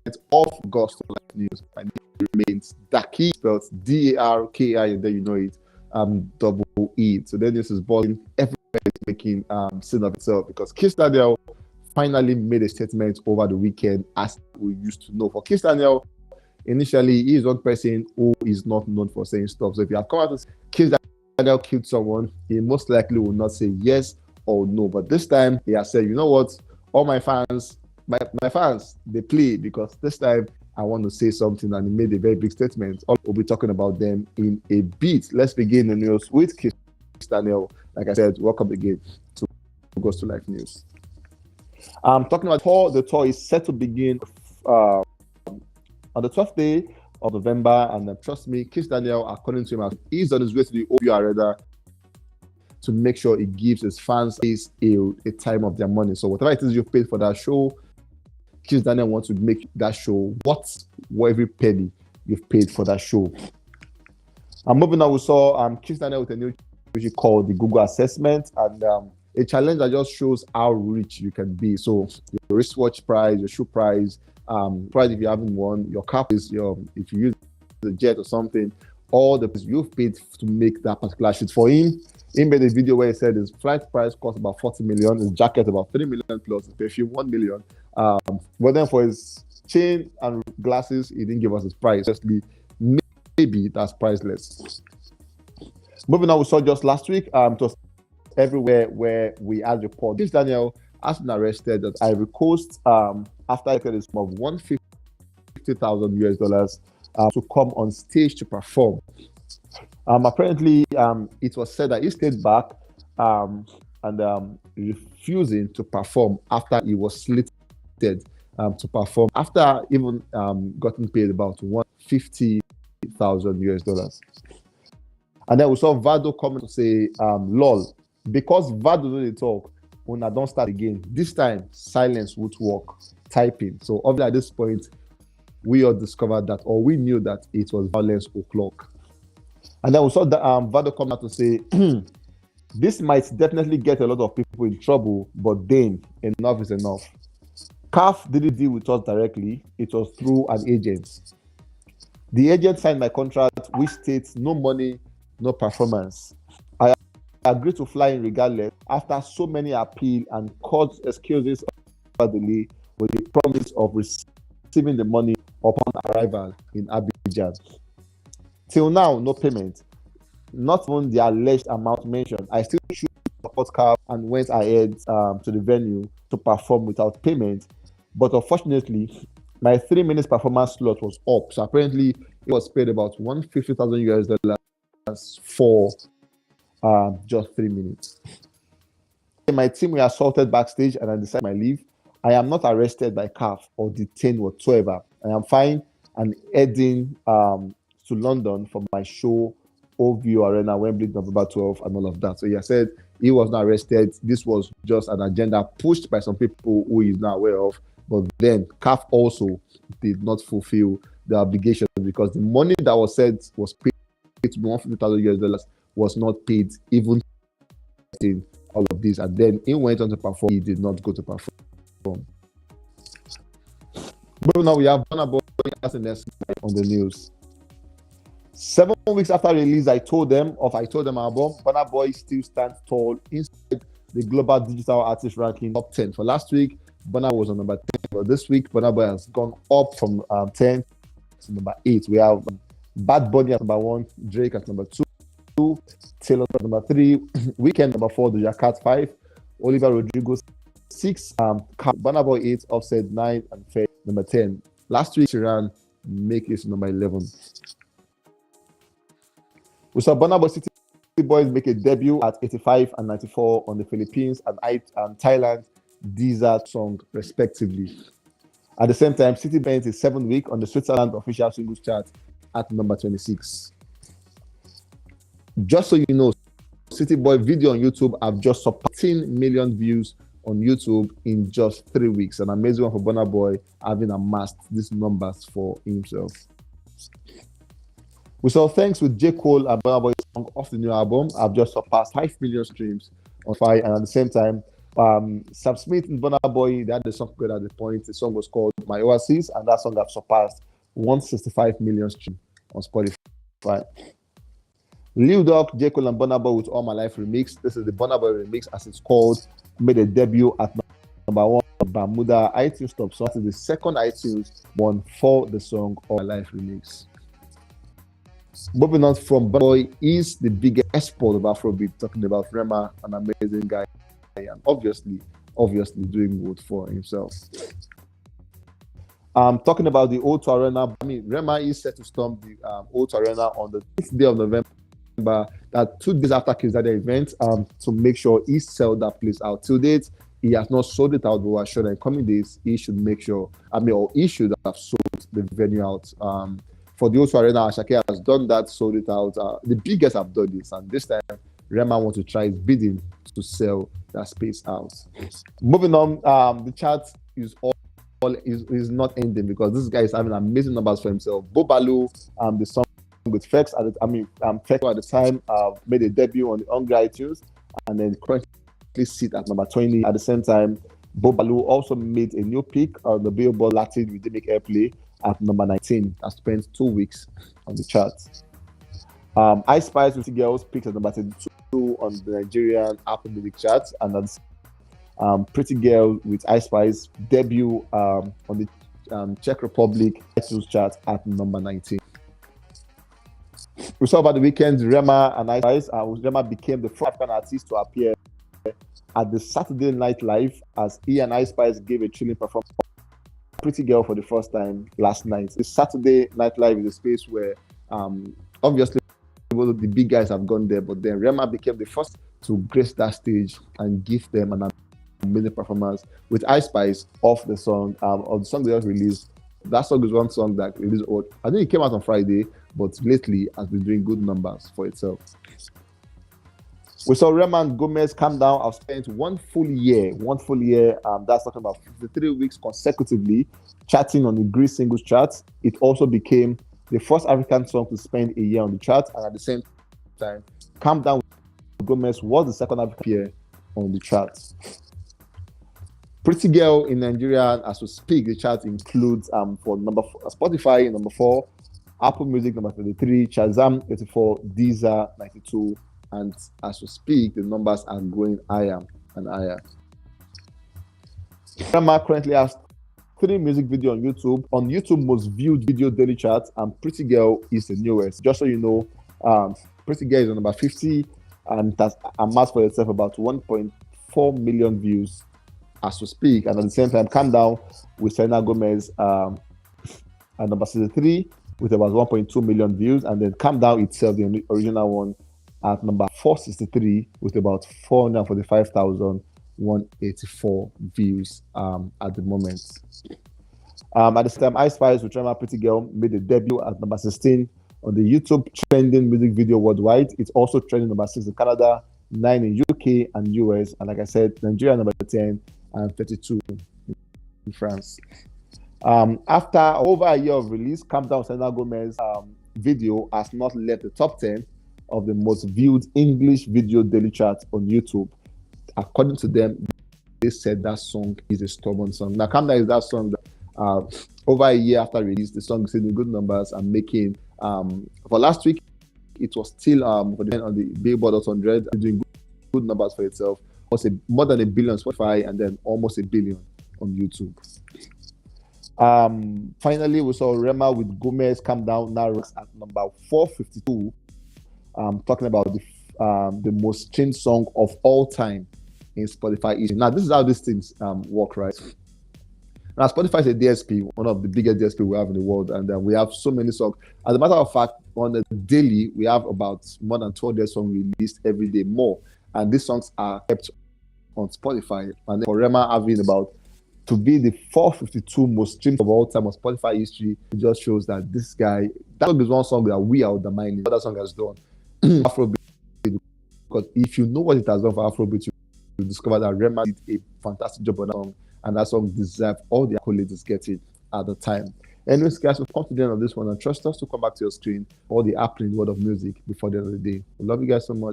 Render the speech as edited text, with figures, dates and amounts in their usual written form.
of Gospel Life News. My name remains Daki, spelled Darki, and then you know it, double E. So then this is balling. Everybody is making sin of itself because Kizz Daniel finally made a statement over the weekend, as we used to know. For Kizz Daniel, initially, he is one person who is not known for saying stuff. So if you have come out to say Kizz Daniel killed someone, he most likely will not say yes or no. But this time, he has said, you know what, all my fans, my fans, they play because this time I want to say something, and he made a very big statement. We'll be talking about them in a bit. Let's begin the news with Kizz Daniel. Like I said, welcome again to Goes to Life News. I'm talking about tour. The tour is set to begin on the 12th day of November, and trust me, Kizz Daniel, according to him, he's on his way to the OVO Arena to make sure he gives his fans a time of their money. So whatever it is you've paid for that show, Kizz Daniel wants to make that show worth every penny you've paid for that show. And moving on, we saw Kizz Daniel with a new which called the Google assessment, and a challenge that just shows how rich you can be. So your wristwatch price, your shoe price if you haven't won, your car is if you use the jet or something, all the you've paid to make that particular shoot. For him, he made a video where he said his flight price cost about 40 million, his jacket about 3 million plus, his perfume 1 million. But then for his chain and glasses, he didn't give us his price. Honestly, maybe that's priceless. Moving on, we saw just last week, it was everywhere where we had reports. Kizz Daniel has been arrested at Ivory Coast after he paid a sum of $150,000 to come on stage to perform. Apparently, it was said that he stayed back and refusing to perform after he was slated to perform after even gotten paid about $150,000. And then we saw Vado coming to say, lol, because Vado didn't talk, when I don't start again, this time silence would work, typing. So obviously at this point, we all discovered that, or we knew that it was violence o'clock. And then we saw that Vado come out to say, this might definitely get a lot of people in trouble, but then enough is enough. CAF didn't deal with us directly, it was through an agent. The agent signed my contract, which states no money, no performance. I agreed to fly in regardless after so many appeal and court excuses about the delay with the promise of receiving the money upon arrival in Abidjan. Till now, no payment. Not even the alleged amount mentioned. I still choose the podcast and went ahead to the venue to perform without payment. But unfortunately, my 3 minutes performance slot was up. So apparently, it was paid about $150,000 for just 3 minutes. My team were assaulted backstage and I decided my leave. I am not arrested by CAF or detained whatsoever. I am fine and heading to London for my show, OVO Arena, Wembley, November 12th, and all of that. So he said he was not arrested. This was just an agenda pushed by some people who he is not aware of. But then CAF also did not fulfill the obligation because the money that was said was paid to $150,000 was not paid, even in all of this. And then he went on to perform. He did not go to perform. But now we have Burna Boy as an estimate on the news. 7 weeks after release, I told them album, Burna Boy still stands tall inside the global digital artist ranking top 10. For last week, Burna was on number 10. But this week, Burna Boy has gone up from 10 to number 8. We have Bad Bunny at number 1, Drake at number 2, Taylor at number 3, Weeknd number 4, Doja Cat 5, Oliver Rodrigo 6, Burna Boy 8, Offset 9, and Faye number 10. Last week, Shiran make it number 11. We saw Burna Boy City Boys make a debut at 85 and 94 on the Philippines and Thailand Desert song respectively. At the same time, City Boys is 7th week on the Switzerland official singles chart at number 26. Just so you know, City Boy video on YouTube have just surpassed 10 million views on YouTube in just 3 weeks. An amazing one for Burna Boy having amassed these numbers for himself. We saw thanks with J. Cole and Burna Boy's song off the new album have just surpassed 5 million streams on Spotify, and at the same time, Sam Smith and Burna Boy, they had the song good at the point. The song was called My Oasis, and that song have surpassed 165 million streams on Spotify. Lil Durk, J. Cole, and Burna Boy with All My Life remix. This is the Burna Boy remix, as it's called. Made a debut at number 1 on Bermuda iTunes Top. So that is the second iTunes one for the song All My Life remix. Moving on from Burna Boy is the biggest export of Afrobeat, talking about Rema, an amazing guy, and obviously doing good for himself. Talking about the O2 Arena, Rema is set to storm the O2 Arena on the 5th day of November. That 2 days after Kizz the event, to make sure he sell that place out. To date, he has not sold it out, but we're sure that in coming days he should make sure. Or he should have sold the venue out. For the O2 Arena, Ashake has done that, sold it out. The biggest have done this, and this time Rema wants to try his bidding to sell that space out. Moving on, the chat is not ending because this guy is having amazing numbers for himself. Bobalu, the song with Fex at the time made a debut on the Hungry iTunes, and then currently sit at number 20. At the same time, Bobalu also made a new pick on the Billboard Latin Rhythmic Airplay at number 19. Has spent 2 weeks on the charts. Ice Spice with Girls picked at number 32 on the Nigerian Apple Music charts, and that's Pretty Girl with Ice Spice debut on the Czech Republic iTunes chart at number 19. We saw about the weekend Rema and Ice Spice. Rema became the first African artist to appear at the Saturday Night Live as he and Ice Spice gave a chilling performance. Pretty Girl for the first time last night. The Saturday Night Live is a space where obviously the big guys have gone there, but then Rema became the first to grace that stage and give them an amazing performance with Ice Spice off the song. Of the song they just released. That song is one song that released. I think it came out on Friday, but lately has been doing good numbers for itself. We saw Rema and Gomez calm down. I've spent one full year. That's talking about 53 weeks consecutively charting on the Greece singles charts. It also became the first African song to spend a year on the chart, and at the same time, Calm Down with Gomez was the second African year on the charts. Pretty Girl in Nigeria, as we speak, the chart includes for Spotify number 4, Apple Music number 33, Shazam 84, Deezer 92, and as we speak, the numbers are going higher and higher. Rema currently has 3 music videos on YouTube. On YouTube most viewed video daily charts, and Pretty Girl is the newest. Just so you know, Pretty Girl is on number 50 and has amassed for itself about 1.4 million views as we speak. And at the same time, Calm Down with Selena Gomez at number 63 with about 1.2 million views, and then Calm Down itself, the original one, at number 463 with about 445,184 views at the moment. At the same time, Ice Spice with Rema Pretty Girl made a debut at number 16 on the YouTube trending music video worldwide. It's also trending number 6 in Canada, 9 in UK and US, and like I said, Nigeria number 10 and 32 in France. After over a year of release, Calm Down Selena Gomez video has not left the top 10 of the most viewed English video daily chart on YouTube. According to them, they said that song is a stubborn song. Now, Calm Down is that song that over a year after release, the song is in good numbers and making, for last week, it was still on the Billboard 100, doing good numbers for itself. Was more than 1 billion on Spotify and then almost 1 billion on YouTube. Finally, we saw Rema with Gomez Calm Down now at number 452. Talking about the most streamed song of all time in Spotify history. Now, this is how these things work, right? Now, Spotify is a DSP, one of the biggest DSP we have in the world, and we have so many songs. As a matter of fact, on the daily, we have about more than 200 songs released every day more, and these songs are kept on Spotify. And for Rema having to be the 452 most streamed of all time on Spotify history, it just shows that this guy, that is one song that we are undermining. What that song has done. Afrobeat, because if you know what it has done for Afrobeat, you discover that Rema did a fantastic job on that song, and that song deserves all the accolades it's getting at the time. Anyways, guys, we've come to the end of this one, and trust us to come back to your screen all the happening world of music before the end of the day. We love you guys so much.